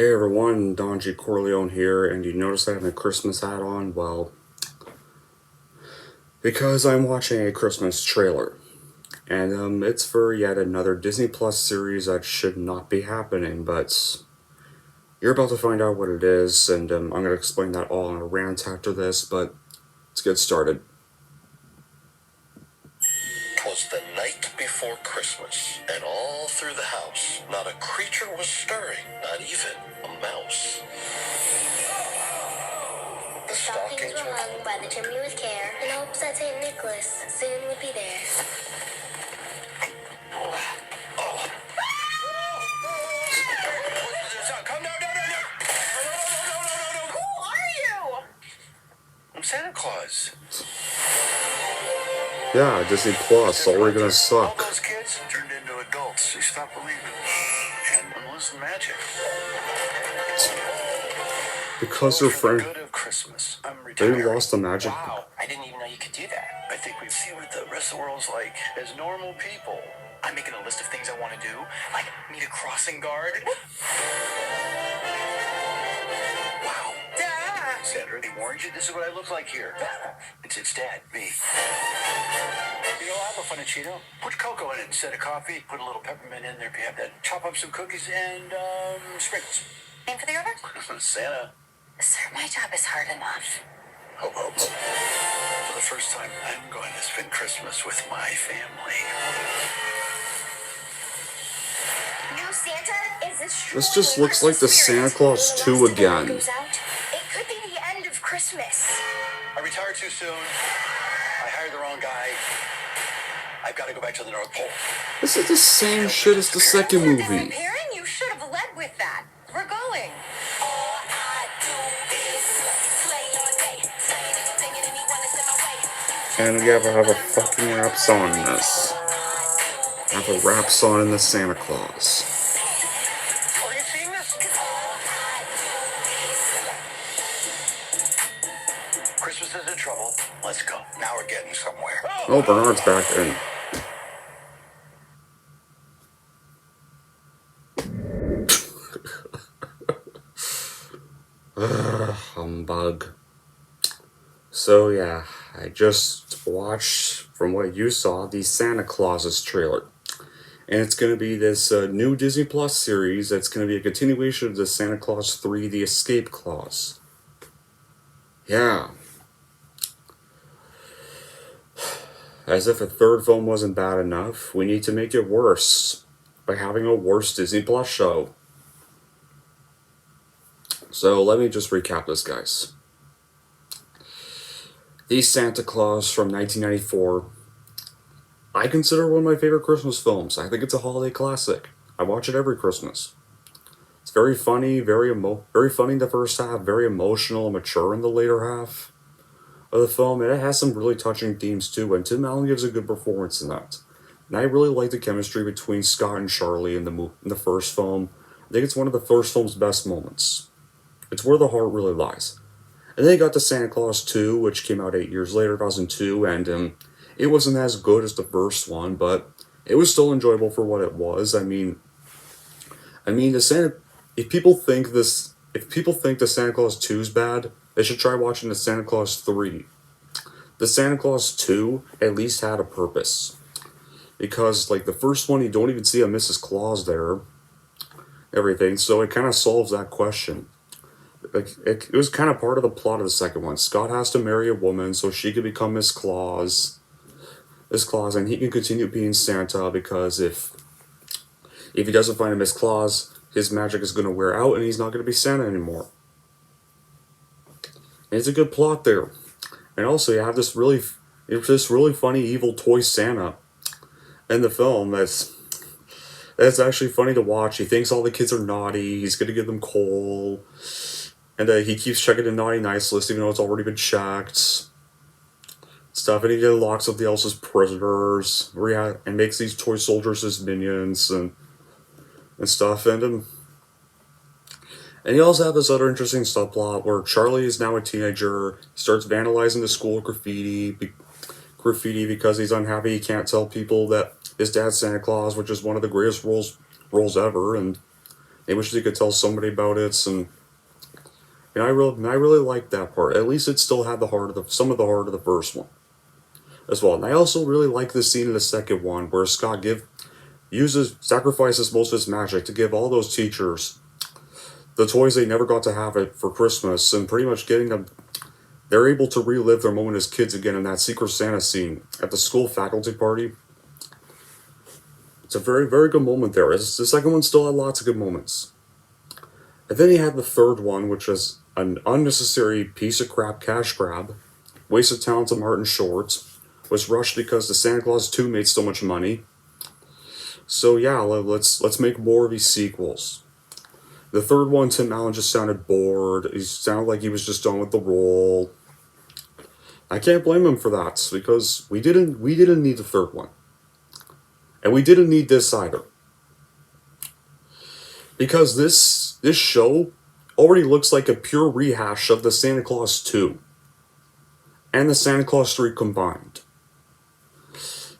Hey everyone, Don G. Corleone here, and you notice I have a Christmas hat on? Well, because I'm watching a Christmas trailer. And it's for yet another Disney Plus series that should not be happening, but you're about to find out what it is, and I'm going to explain that all in a rant after this, but let's get started. 'Twas the night before Christmas, and all through the house, not a creature was stirring, not even a mouse. The stockings were hung by the chimney with care, in hopes that St. Nicholas soon would be there. Come down, no. Who are you? I'm Santa Claus. Yeah, Disney Plus, already gonna All suck. those kids turned into adults. They stopped believing. And losing magic. Because your friend, Good of Christmas. I'm they retired. lost the magic. Wow, I didn't even know you could do that. I think we've seen what the rest of the world's like as normal people. I'm making a list of things I want to do, like meet a crossing guard. Wow. Dad! Sandra, they warned you this is what I look like here. It's Dad, me. You know, I have a funny Cheeto. Put cocoa in it instead of coffee. Put a little peppermint in there if you have that. Chop up some cookies and sprinkles. Name for the order? Santa. Sir, my job is hard enough. Ho, ho. For the first time, I'm going to spend Christmas with my family. New Santa is this. This just looks like the Santa Claus 2 again. It could be the end of Christmas. I retired too soon. I hired the wrong guy. I've got to go back to the North Pole. This is the same shit as the second movie. Disappearing? You should have led with that. We're going. And we have to have a fucking rap song in this. I have a rap song in the Santa Claus. Are you seeing this? Christmas is in trouble. Let's go. Now we're getting somewhere. Oh, Bernard's back in. Humbug. So yeah, I just watched, from what you saw, the Santa Clauses trailer. And it's going to be this new Disney Plus series that's going to be a continuation of the Santa Claus 3, The Escape Clause. Yeah. As if a third film wasn't bad enough, we need to make it worse by having a worse Disney Plus show. So let me just recap this, guys. The Santa Claus from 1994, I consider one of my favorite Christmas films. I think it's a holiday classic. I watch it every Christmas. It's very funny, very funny in the first half, very emotional and mature in the later half of the film, and it has some really touching themes too, and Tim Allen gives a good performance in that. And I really like the chemistry between Scott and Charlie in the first film. I think it's one of the first film's best moments. It's where the heart really lies. And then you got the Santa Claus 2, which came out 8 years later, 2002, and it wasn't as good as the first one, but it was still enjoyable for what it was. I mean, if people think the Santa Claus 2 is bad, they should try watching the Santa Claus 3. The Santa Claus 2 at least had a purpose. Because, like, the first one, you don't even see a Mrs. Claus there, everything, so it kind of solves that question. Like, it was kind of part of the plot of the second one. Scott has to marry a woman so she can become Miss Claus, and he can continue being Santa, because if he doesn't find a Miss Claus, his magic is going to wear out and he's not going to be Santa anymore. And it's a good plot there. And also you have this really funny evil toy Santa in the film that's actually funny to watch. He thinks all the kids are naughty, he's going to give them coal, and he keeps checking the naughty nice list even though it's already been checked. Stuff, and he locks up the else's prisoners, and makes these toy soldiers his minions and stuff, and you also have this other interesting subplot where Charlie is now a teenager, starts vandalizing the school graffiti because he's unhappy he can't tell people that his dad's Santa Claus, which is one of the greatest roles ever, and I wish they could tell somebody about it, and I really liked that part. At least it still had the heart of some of the heart of the first one as well. And I also really like the scene in the second one where Scott sacrifices most of his magic to give all those teachers the toys they never got to have it for Christmas, and pretty much getting them. They're able to relive their moment as kids again in that Secret Santa scene at the school faculty party. It's a very, very good moment there. The second one still had lots of good moments. And then he had the third one, which was an unnecessary piece of crap cash grab, waste of talent of Martin Short, was rushed because the Santa Claus 2 made so much money. So yeah, let's make more of these sequels. The third one, Tim Allen just sounded bored. He sounded like he was just done with the role. I can't blame him for that, because we didn't need the third one. And we didn't need this either. Because this show already looks like a pure rehash of the Santa Claus 2 and the Santa Claus 3 combined.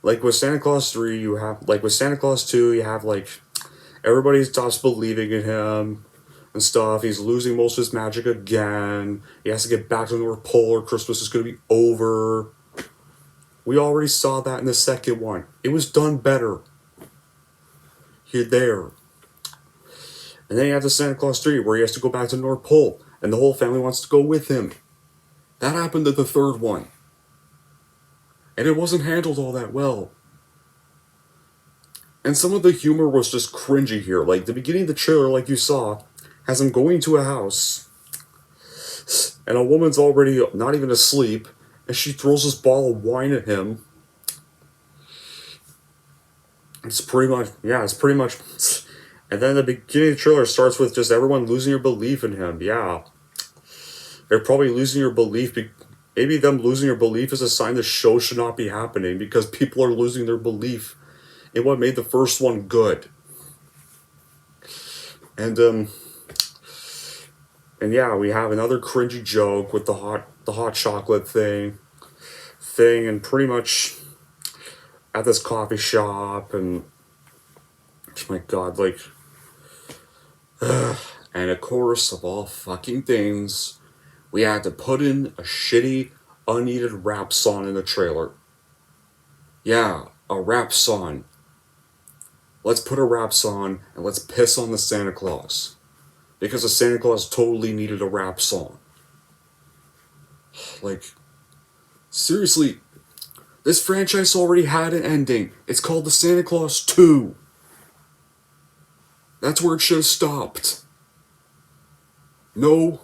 Like with Santa Claus 3, with Santa Claus 2, you have everybody stops believing in him and stuff. He's losing most of his magic again. He has to get back to the North Pole or Christmas is going to be over. We already saw that in the second one. It was done better. There. And then you have the Santa Claus 3 where he has to go back to the North Pole and the whole family wants to go with him. That happened in the third one. And it wasn't handled all that well. And some of the humor was just cringy here. Like the beginning of the trailer, like you saw, has him going to a house and a woman's already not even asleep and she throws this ball of wine at him. It's pretty much. And then the beginning of the trailer starts with just everyone losing your belief in him. Yeah. They're probably losing your belief. Maybe them losing your belief is a sign the show should not be happening because people are losing their belief in what made the first one good. And yeah, we have another cringy joke with the hot chocolate thing, and pretty much at this coffee shop, and oh my god, and of course, of all fucking things, we had to put in a shitty, unneeded rap song in the trailer. Yeah, a rap song. Let's put a rap song and let's piss on the Santa Claus. Because the Santa Claus totally needed a rap song. Seriously, this franchise already had an ending. It's called the Santa Claus 2. That's where it should have stopped. No,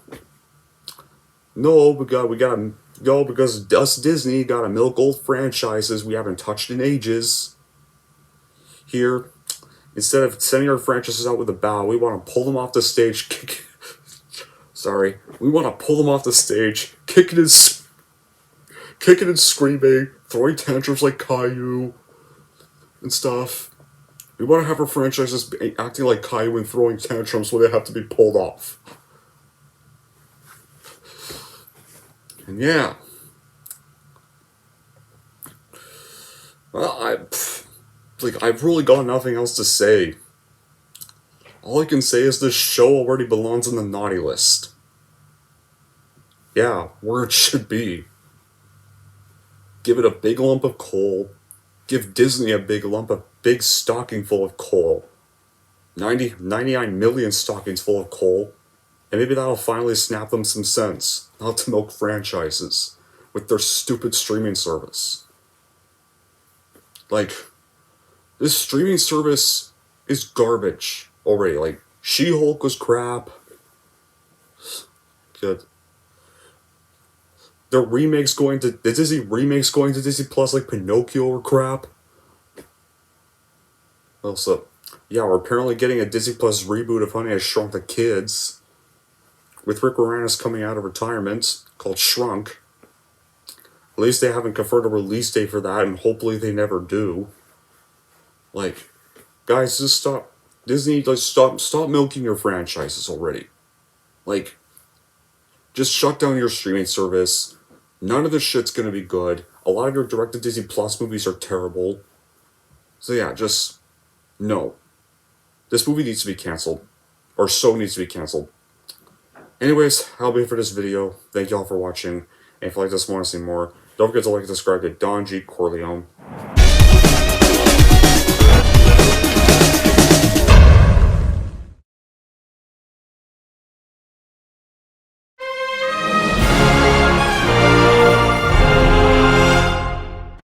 because us Disney gotta milk old franchises we haven't touched in ages. Here, instead of sending our franchises out with a bow, we want to pull them off the stage. We want to pull them off the stage, kicking and screaming, throwing tantrums like Caillou and stuff. We want to have our franchises acting like Caillou and throwing tantrums when they have to be pulled off. And yeah. Well, I've really got nothing else to say. All I can say is this show already belongs on the naughty list. Yeah, where it should be. Give it a big lump of coal. Give Disney a big stocking full of coal. 99 million stockings full of coal. And maybe that'll finally snap them some sense, not to milk franchises with their stupid streaming service. This streaming service is garbage already. She-Hulk was crap. Good. The Disney remakes going to Disney Plus like Pinocchio or crap. Also, yeah, we're apparently getting a Disney Plus reboot of Honey, I Shrunk the Kids. With Rick Moranis coming out of retirement, called Shrunk. At least they haven't confirmed a release date for that, and hopefully they never do. Guys, just stop. Disney, stop milking your franchises already. Just shut down your streaming service. None of this shit's gonna be good. A lot of your direct-to-Disney Plus movies are terrible. So yeah, no. This movie needs to be canceled. or so needs to be canceled. Anyways, that'll be it for this video. Thank you all for watching. And if you like this and want to see more, don't forget to like and subscribe to Don G. Corleone.